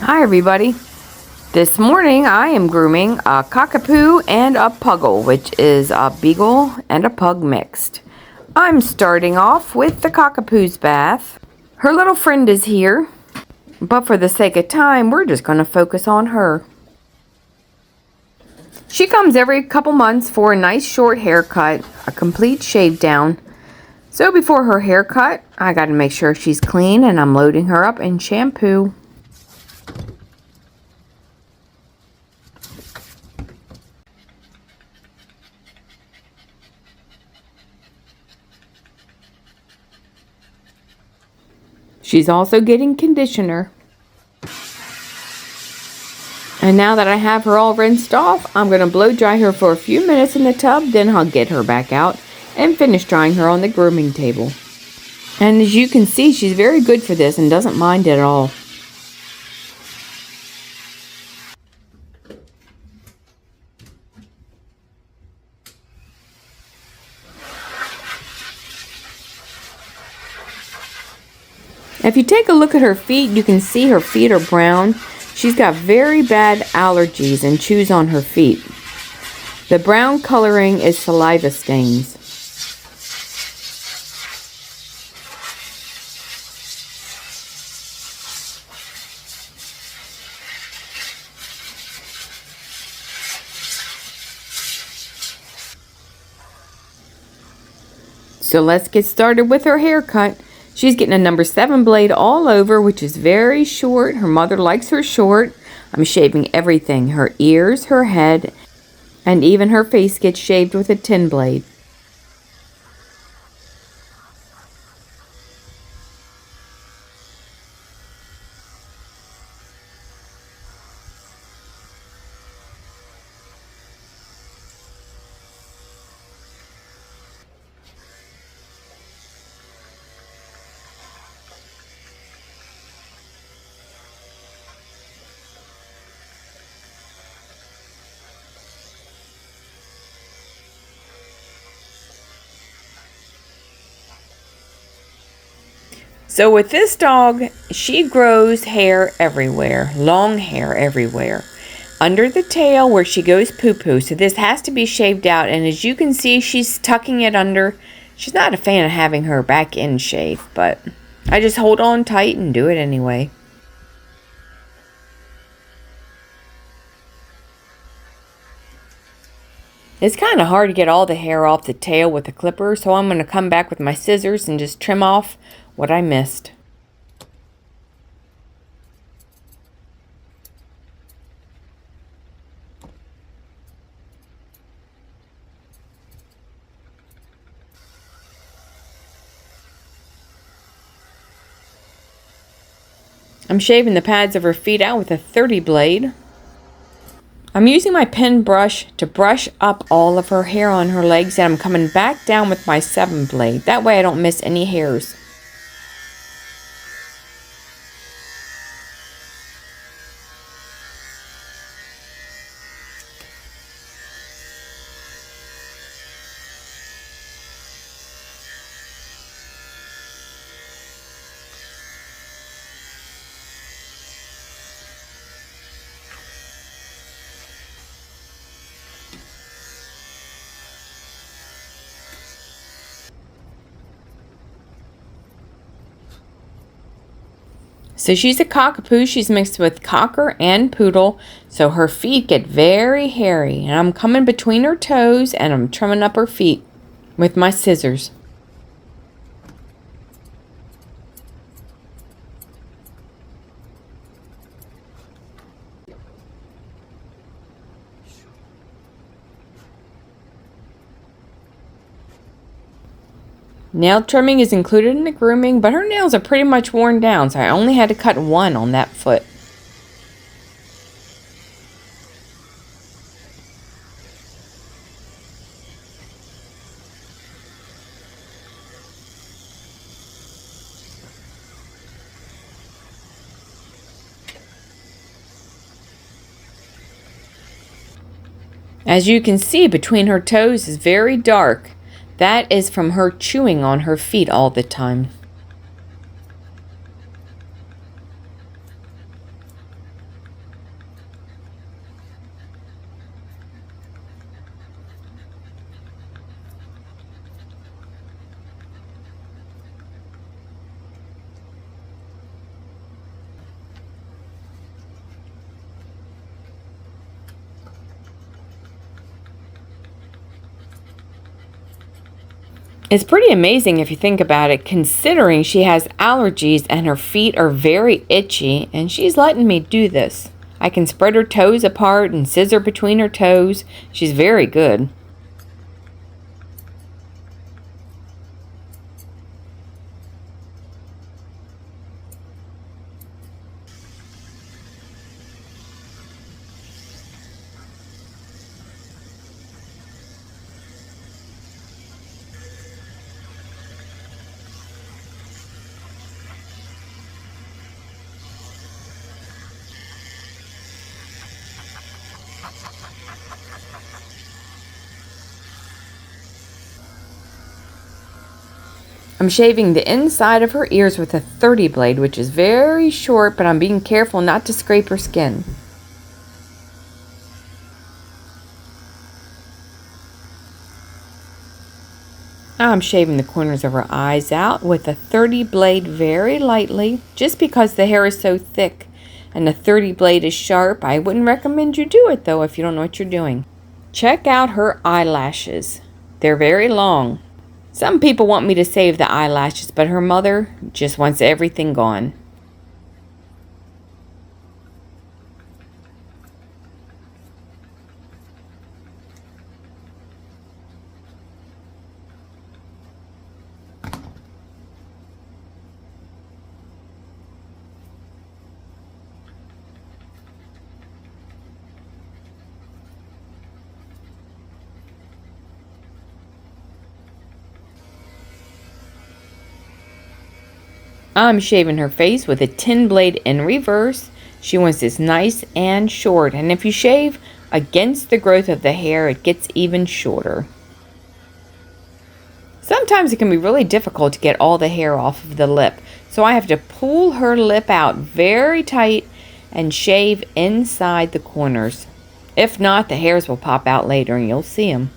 Hi everybody. This morning I am grooming a Cockapoo and a Puggle, which is a Beagle and a Pug mixed. I'm starting off with the Cockapoo's bath. Her little friend is here, but for the sake of time we're just going to focus on her. She comes every couple months for a nice short haircut, a complete shave down. So before her haircut, I got to make sure she's clean, and I'm loading her up in shampoo. She's also getting conditioner. And now that I have her all rinsed off, I'm going to blow dry her for a few minutes in the tub, then I'll get her back out and finish drying her on the grooming table. And as you can see, she's very good for this and doesn't mind it at all. If you take a look at her feet, you can see her feet are brown. She's got very bad allergies and chews on her feet. The brown coloring is saliva stains. So let's get started with her haircut. She's getting a number 7 blade all over, which is very short. Her mother likes her short. I'm shaving everything, her ears, her head, and even her face gets shaved with a 10 blade. So with this dog, she grows hair everywhere, long hair everywhere. Under the tail where she goes poo-poo, so this has to be shaved out, and as you can see, she's tucking it under. She's not a fan of having her back end shaved, but I just hold on tight and do it anyway. It's kind of hard to get all the hair off the tail with a clipper, so I'm going to come back with my scissors and just trim off what I missed. I'm shaving the pads of her feet out with a 30 blade. I'm using my pen brush to brush up all of her hair on her legs, and I'm coming back down with my 7 blade. That way I don't miss any hairs. So she's a Cockapoo. She's mixed with Cocker and Poodle, so her feet get very hairy. And I'm coming between her toes and I'm trimming up her feet with my scissors. Nail trimming is included in the grooming, but her nails are pretty much worn down, so I only had to cut 1 on that foot. As you can see, between her toes is very dark. That is from her chewing on her feet all the time. It's pretty amazing if you think about it, considering she has allergies and her feet are very itchy, and she's letting me do this. I can spread her toes apart and scissor between her toes. She's very good. I'm shaving the inside of her ears with a 30 blade, which is very short, but I'm being careful not to scrape her skin. I'm shaving the corners of her eyes out with a 30 blade very lightly, just because the hair is so thick and the 30 blade is sharp. I wouldn't recommend you do it though if you don't know what you're doing. Check out her eyelashes. They're very long. Some people want me to save the eyelashes, but her mother just wants everything gone. I'm shaving her face with a 10 blade in reverse. She wants this nice and short, and if you shave against the growth of the hair, it gets even shorter. Sometimes it can be really difficult to get all the hair off of the lip, so I have to pull her lip out very tight and shave inside the corners. If not, the hairs will pop out later and you'll see them.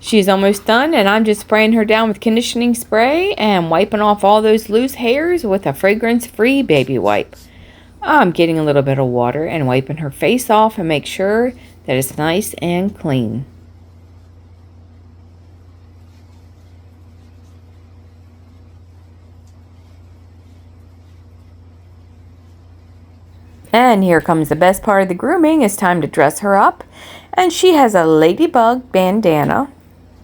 She's almost done, and I'm just spraying her down with conditioning spray and wiping off all those loose hairs with a fragrance-free baby wipe. I'm getting a little bit of water and wiping her face off and make sure that it's nice and clean. And here comes the best part of the grooming. It's time to dress her up. And she has a ladybug bandana.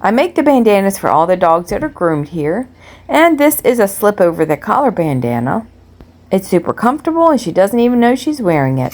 I make the bandanas for all the dogs that are groomed here. And this is a slip over the collar bandana. It's super comfortable and she doesn't even know she's wearing it.